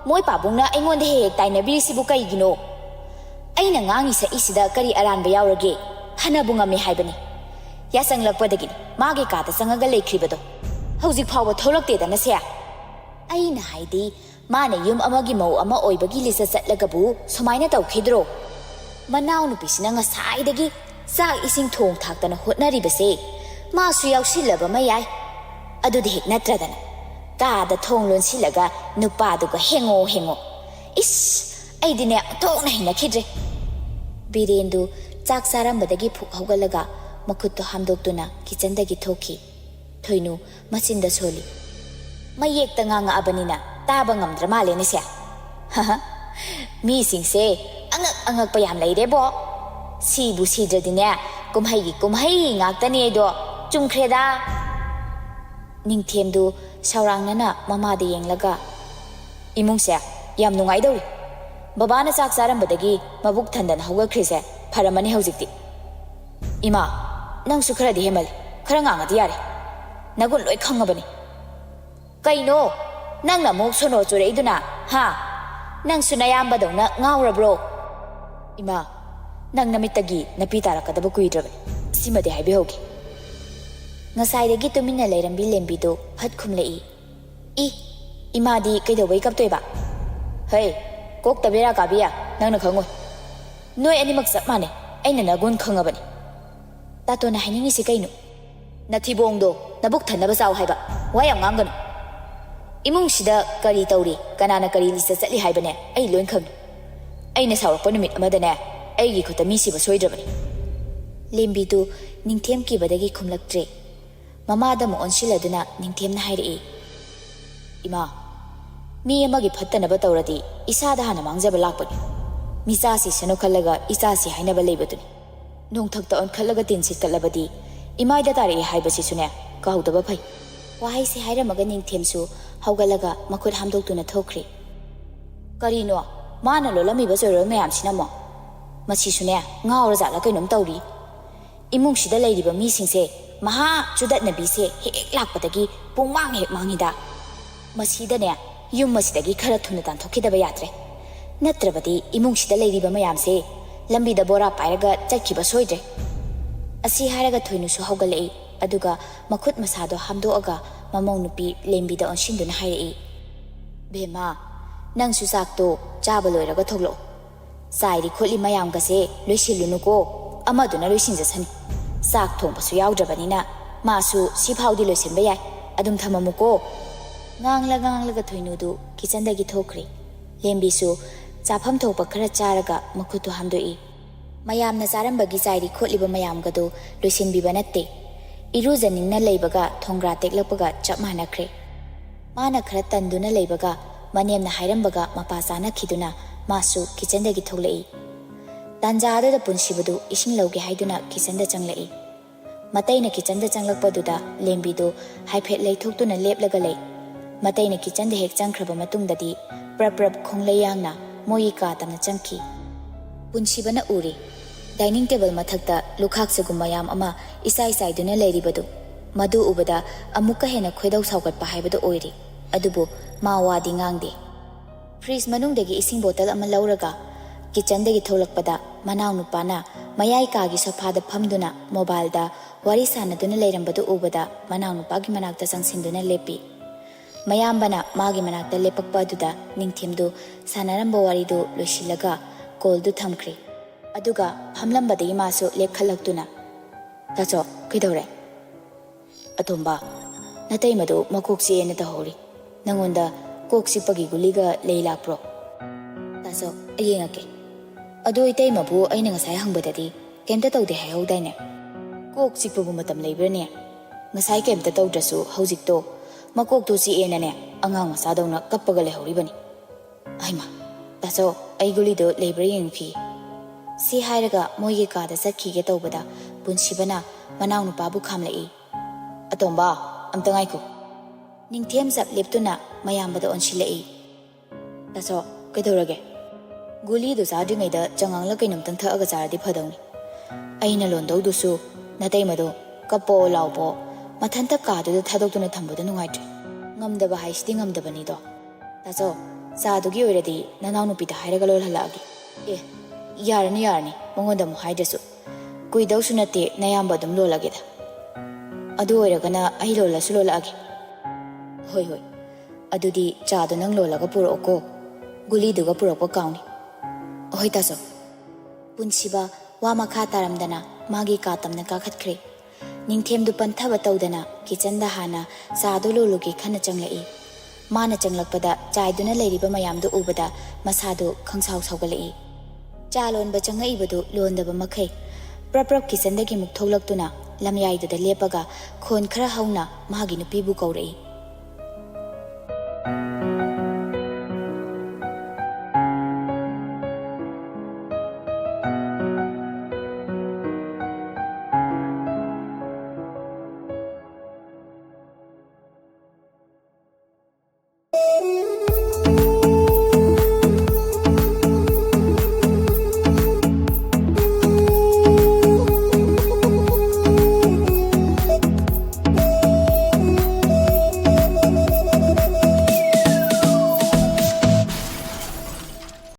moi pabungna aingonde he tainabi sibu kaigino. Aina ngangi sa isida kari aranba yawrage hanabu ngame haibani. Yasang lakpadagini magi kata sangaga lekribado. Hauzik phawa tholakte se. Aina haidi mana yum amagi mau ama oibagi lisa chatlagabu sumaina tawkhidro. Manaw nupisina ngasaidagi sak ising thong thaktana hotnaribase masu yawsilaba mayai. Adudi hek natradana kada thong lonsilaga nupaduga hengo. Is aidine thongna hina khidre. Birendu chak sarambadagi phuk hawgalaga makhutto hamdoktuna kitchendagi thoki. Thoinu machinda soli. Mayek tanganga abanina taba ngamdra male ni se. Haha. Mi singse angak payam leire bo. Sibu sidradine kumhai ngaktani do chumkhreda. Ningthemdu saurangnana mamada yenglaga. Imungse yam nungai dawi. Babana chak charambadagi mabuk thandana hawgakhrise pharamani haujikti. Ima nang su kharadi hemal khara ngangadi yare. Nagun loi khangabani. Kaino nang na mok sono chore iduna ha nang sunayamba dona ngaurabro. Ima nang namitagi napitara kadaba kuidrabe simade haibe hogi. Ngasaidagi tumina leirambi lembido phat khumlei. I imadi kaido wake up toiba. Hey kok tabera kabiya nang na khangoi. Noi animak sap mane aina nagun khangabani. Tato na haningi si kaino. Nathibongdo nabuk thanaba saw haiba wayam ngangano. Imung sida kari tauri kanana kari lisa chatli haibane ai loin khang. Aina sawrpa numit amadane aigi khuta mi siba soidrabani. Lembidu ningthem ki badagi khumlaktre. Mamada mo onsiladuna ningthem na hairei. Ima mi amagi phattanaba tawradi isada hana mangjaba lakpani. Misa si sano khallaga isa si hainaba leibaduni. Nongthakta on khallaga tin sitkallabadi imaida tare haibasi sune kaudaba phai. Wahai si hairamaga ningthemsu hawgalaga makhut hamdoktuna thokri. Karino mana lolamiba jorol mayam sinamo. Masi sune ngaura jala kainom tawri. Imung sida leiriba mi singse maha chudat nabi se hek lakpadagi pungmang hek mangida. Masidane yum masidagi khara thuna tan thokidaba yatre. Natrabadi imung sida leiriba mayam se lambida bora pairaga chakhiba soidre. Asi haraga thoinu su hawgalei aduga makhut masado hamdoaga ꯃꯃꯧ ꯅꯨꯄꯤ ꯂꯦꯝꯕꯤꯗ ꯑꯣꯟꯁꯤꯟꯗꯨꯅ ꯍꯥꯏꯔꯛꯏ, ꯕꯦꯝꯃ, ꯅꯪꯁꯨ ꯆꯥꯛꯇꯣ ꯆꯥꯕ ꯂꯣꯏꯔꯒ ꯊꯣꯛꯂꯛꯑꯣ. ꯆꯥꯏꯔꯤ ꯈꯣꯠꯂꯤ ꯃꯌꯥꯝꯒꯁꯦ ꯂꯣꯏꯁꯤꯜꯂꯨꯅꯨꯀꯣ, ꯑꯃꯗꯨꯅ ꯂꯣꯏꯁꯤꯟꯖꯁꯅꯤ. ꯆꯥꯛ ꯊꯣꯡꯕꯁꯨ ꯌꯥꯎꯗ꯭ꯔꯕꯅꯤꯅ ꯃꯥꯁꯨ ꯁꯤꯐꯥꯎꯗꯤ ꯂꯣꯏꯁꯤꯟꯕ ꯌꯥꯏ, ꯑꯗꯨꯝ ꯊꯝꯃꯝꯃꯨꯀꯣ. ꯉꯥꯡꯂꯒ ꯊꯣꯏꯅꯨꯗꯨ ꯀꯤꯆꯟꯗꯒꯤ ꯊꯣꯛꯈ꯭ꯔꯤ. ꯂꯦꯝꯕꯤꯁꯨ ꯆꯥꯐꯝ ꯊꯣꯛꯄ ꯈꯔ ꯆꯥꯔꯒ ꯃꯈꯨꯠꯇꯨ ꯍꯥꯝꯗꯣꯛꯏ. ꯃꯌꯥꯝꯅ ꯆꯥꯔꯝꯕꯒꯤ ꯆꯥꯏꯔꯤ ꯈꯣꯠꯂꯤꯕ ꯃꯌꯥꯝꯒꯗꯨ ꯂꯣꯏꯁꯤꯟꯕꯤꯕ ꯅꯠꯇꯦ. ꯏꯔꯨꯖꯅꯤꯡꯅ ꯂꯩꯕꯒ ꯊꯣꯡꯒ꯭ꯔꯥ ꯇꯦꯛꯂꯛꯄꯒ ꯆꯞ ꯃꯥꯟꯅꯈ꯭ꯔꯦ. ꯃꯥꯅ ꯈꯔ ꯇꯟꯗꯨꯅ ꯂꯩꯕꯒ ꯃꯅꯦꯝꯅ ꯍꯥꯏꯔꯝꯕꯒ ꯃꯄꯥ ꯆꯥꯅꯈꯤꯗꯨꯅ ꯃꯥꯁꯨ ꯀꯤꯆꯟꯗꯒꯤ ꯊꯣꯛꯂꯛꯏ. ꯇꯥꯟꯖꯥꯗꯨꯗ ꯄꯨꯟꯁꯤꯕꯗꯨ ꯏꯁꯤꯡ ꯂꯧꯒꯦ ꯍꯥꯏꯗꯨꯅ ꯀꯤꯆꯟꯗ ꯆꯪꯂꯛꯏ. ꯃꯇꯩꯅ ꯀꯤꯆꯟꯗ ꯆꯪꯂꯛꯄꯗꯨꯗ ꯂꯦꯝꯕꯤꯗꯨ ꯍꯥꯏꯐꯦꯠ ꯂꯩꯊꯣꯛꯇꯨꯅ ꯂꯦꯞꯂꯒ ꯂꯩ. ꯃꯇꯩꯅ ꯀꯤꯆꯟꯗ ꯍꯦꯛ ꯆꯪꯈ꯭ꯔꯕ ꯃꯇꯨꯡꯗꯗꯤ ꯄ꯭ꯔꯞ ꯈꯣꯡꯂꯩ ꯌꯥꯡꯅ ꯃꯣꯏꯒꯤ ꯀꯥ ꯇꯝꯅ ꯆꯪꯈꯤ. ꯄꯨꯟꯁꯤꯕꯅ ꯎꯔꯤ. ꯗꯥꯏꯅꯤꯡ ꯇꯦꯕꯜ ꯃꯊꯛꯇ ꯂꯨꯈꯥꯛ ꯆꯒꯨꯝ ꯃꯌꯥꯝ ꯑꯃ ꯏꯆꯥꯏ ꯆꯥꯏꯗꯨꯅ ꯂꯩꯔꯤꯕꯗꯨ. ꯃꯗꯨ ꯎꯕꯗ ꯑꯃꯨꯛꯀ ꯍꯦꯟꯅ ꯈꯣꯏꯗꯧ ꯁꯥꯎꯒꯠꯄ ꯍꯥꯏꯕꯗꯨ ꯑꯣꯏꯔꯤ. ꯑꯗꯨꯕꯨ ꯃꯥ ꯋꯥꯗꯤ ꯉꯥꯡꯗꯦ. ꯐ꯭ꯔꯤꯖ ꯃꯅꯨꯡꯗꯒꯤ ꯏꯁꯤꯡ ꯕꯣꯇꯜ ꯑꯃ ꯂꯧꯔꯒ ꯀꯤꯆꯟꯗꯒꯤ ꯊꯣꯛꯂꯛꯄꯗ ꯃꯅꯥꯎꯅꯨꯄꯥꯅ ꯃꯌꯥꯏ ꯀꯥꯒꯤ ꯁꯣꯐꯥꯗ ꯐꯝꯗꯨꯅ ꯃꯣꯕꯥꯏꯜꯗ ꯋꯥꯔꯤ ꯁꯥꯟꯅꯗꯨꯅ ꯂꯩꯔꯝꯕꯗꯨ ꯎꯕꯗ ꯃꯅꯥꯎꯅꯨꯄꯥꯒꯤ ꯃꯅꯥꯛꯇ ꯆꯪꯁꯤꯟꯗꯨꯅ ꯂꯦꯞꯄꯤ. ꯃꯌꯥꯝꯕꯅ ꯃꯥꯒꯤ ꯃꯅꯥꯛꯇ ꯂꯦꯞꯄꯛꯄ ꯑꯗꯨꯗ ꯅꯤꯡꯊꯦꯝꯗꯨ ꯁꯥꯟꯅꯔꯝꯕ ꯋꯥꯔꯤꯗꯨ ꯂꯣꯏꯁꯤꯜꯂꯒ ꯀꯣꯜꯗꯨ ꯊꯝꯈ꯭ꯔꯤ. ꯑꯗꯨꯒ ꯐꯝꯂꯝꯕꯗꯒꯤ ꯃꯥꯁꯨ ꯂꯦꯞꯈꯠꯂꯛꯇꯨꯅ, ꯇꯥꯆꯣ, ꯀꯩꯗꯧꯔꯦ? ꯑꯇꯣꯝꯕ, ꯅꯇꯩꯃꯗꯨ ꯃꯀꯣꯛ ꯆꯤꯛꯑꯦꯅ ꯇꯧꯍꯧꯔꯤ. ꯅꯪꯉꯣꯟꯗ ꯀꯣꯛ ꯆꯤꯛꯄꯒꯤ ꯒꯨꯂꯤꯒ ꯂꯩ ꯂꯥꯛꯄ꯭ꯔꯣ? ꯇꯥꯆꯣ, ꯑꯩ ꯌꯦꯡꯉꯛꯀꯦ. ꯑꯗꯣ ꯏꯇꯩꯃꯕꯨ ꯑꯩꯅ ꯉꯁꯥꯏ ꯍꯪꯕꯗꯗꯤ ꯀꯩꯝꯇ ꯇꯧꯗꯦ ꯍꯥꯏꯍꯧꯗꯥꯏꯅꯦ? ꯀꯣꯛ ꯆꯤꯛꯄꯕꯨ ꯃꯇꯝ ꯂꯩꯕ꯭ꯔꯅꯦ? ꯉꯁꯥꯏ ꯀꯩꯝꯇ ꯇꯧꯗ꯭ꯔꯁꯨ ꯍꯧꯖꯤꯛꯇꯣ ꯃꯀꯣꯛꯇꯨ ꯆꯤꯛꯑꯦꯅꯅꯦ ꯑꯉꯥꯡ ꯃꯆꯥꯗꯧꯅ ꯀꯞꯄꯒ ꯂꯩꯍꯧꯔꯤꯕꯅꯤ. ꯑꯩꯃ, ꯇꯥꯆꯣ, ꯑꯩ ꯒꯨꯂꯤꯗꯣ ꯂꯩꯕ꯭ꯔꯥ ꯌꯦꯡꯉꯨꯈꯤꯒꯦ. ꯁꯤ ꯍꯥꯏꯔꯒ ꯃꯣꯏꯒꯤ ꯀꯥꯗ ꯆꯠꯈꯤꯒꯦ ꯇꯧꯕꯗ ꯄꯨꯟꯁꯤꯕꯅ ꯃꯅꯥꯎꯅꯨꯄꯥꯕꯨ ꯈꯥꯝꯂꯛꯏ. ꯑꯇꯣꯝꯕ, ꯑꯝꯇ ꯉꯥꯏꯈꯣ. ꯅꯤꯡꯊꯦꯝ ꯆꯞ ꯂꯦꯞꯇꯨꯅ ꯃꯌꯥꯝꯕꯗ ꯑꯣꯟꯁꯤꯜꯂꯛꯏ. ꯇꯥꯆꯣ, ꯀꯩꯗꯧꯔꯒꯦ? ꯒꯨꯂꯤꯗꯨ ꯆꯥꯗ꯭ꯔꯤꯉꯩꯗ ꯆꯉꯥꯡꯂ ꯀꯩꯅꯣꯝꯇꯪ ꯊꯛꯑꯒ ꯆꯥꯔꯗꯤ ꯐꯗꯧꯅꯤ. ꯑꯩꯅ ꯂꯣꯟꯗꯧꯗꯨꯁꯨ ꯅꯇꯩꯃꯗꯣ ꯀꯞꯄꯣ ꯂꯥꯎꯕꯣ ꯃꯊꯟꯇ ꯀꯥꯗꯨꯗ ꯊꯥꯗꯣꯛꯇꯨꯅ ꯊꯝꯕꯗ ꯅꯨꯡꯉꯥꯏꯇ꯭ꯔꯦ. ꯉꯝꯗꯕ ꯍꯥꯏꯁꯤꯗꯤ ꯉꯝꯗꯕꯅꯤꯗꯣ. ꯇꯥꯆꯣ, ꯆꯥꯗꯨꯒꯤ ꯑꯣꯏꯔꯗꯤ ꯅꯅꯥꯎꯅꯨꯄꯤꯗ ꯍꯥꯏꯔꯒ ꯂꯣꯜꯍꯜꯂꯛꯑꯒꯦ. ꯑꯦ, ꯌꯥꯔꯅꯤ, ꯃꯉꯣꯟꯗ ꯑꯃꯨꯛ ꯍꯥꯏꯗ꯭ꯔꯁꯨ. ꯀꯨꯏꯗꯧꯁꯨ ꯅꯠꯇꯦ, ꯅꯌꯥꯝꯕ ꯑꯗꯨꯝ ꯂꯣꯜꯂꯒꯦꯗ. ꯑꯗꯨ ꯑꯣꯏꯔꯒꯅ ꯑꯩ ꯂꯣꯜꯂꯁꯨ ꯂꯣꯜꯂꯛꯑꯒꯦ. ꯍꯣꯏ, ꯑꯗꯨꯗꯤ ꯆꯥꯗꯣ ꯅꯪ ꯂꯣꯜꯂꯒ ꯄꯨꯔꯛꯑꯣꯀꯣ. ꯒꯨꯂꯤꯗꯨꯒ ꯄꯨꯔꯛꯄ ꯀꯥꯎꯅꯤ. ꯍꯣꯏ ꯇꯥꯆꯣ. ꯄꯨꯟꯁꯤꯕ ꯋꯥ ꯃꯈꯥ ꯇꯥꯔꯝꯗꯅ ꯃꯥꯒꯤ ꯀꯥ ꯇꯝꯅ ꯀꯥꯈꯠꯈ꯭ꯔꯦ. ꯅꯤꯡꯊꯦꯝꯗꯨ ꯄꯟꯊꯕ ꯇꯧꯗꯅ ꯀꯤꯆꯟꯗ ꯍꯥꯟꯅ ꯆꯥꯗꯣ ꯂꯣꯜꯂꯨꯒꯦ ꯈꯟꯅ ꯆꯪꯂꯛꯏ. ꯃꯥꯅ ꯆꯪꯂꯛꯄꯗ ꯆꯥꯏꯗꯨꯅ ꯂꯩꯔꯤꯕ ꯃꯌꯥꯝꯗꯨ ꯎꯕꯗ ꯃꯁꯥꯗꯨ ꯈꯪꯁꯥꯎ ꯁꯥꯎꯒꯠꯂꯛꯏ. ꯆꯥ ꯂꯣꯟꯕ ꯆꯪꯉꯛꯏꯕꯗꯨ ꯂꯣꯟꯗꯕ ꯃꯈꯩ ꯄ꯭ꯔꯞ ꯀꯤꯆꯟꯗꯒꯤ ꯃꯨꯛ ꯊꯣꯛꯂꯛꯇꯨꯅ ꯂꯝꯌꯥꯏꯗꯨꯗ ꯂꯦꯞꯄꯒ ꯈꯣꯟ ꯈꯔ ꯍꯧꯅ ꯃꯥꯒꯤ ꯅꯨꯄꯤꯕꯨ ꯀꯧꯔꯛꯏ.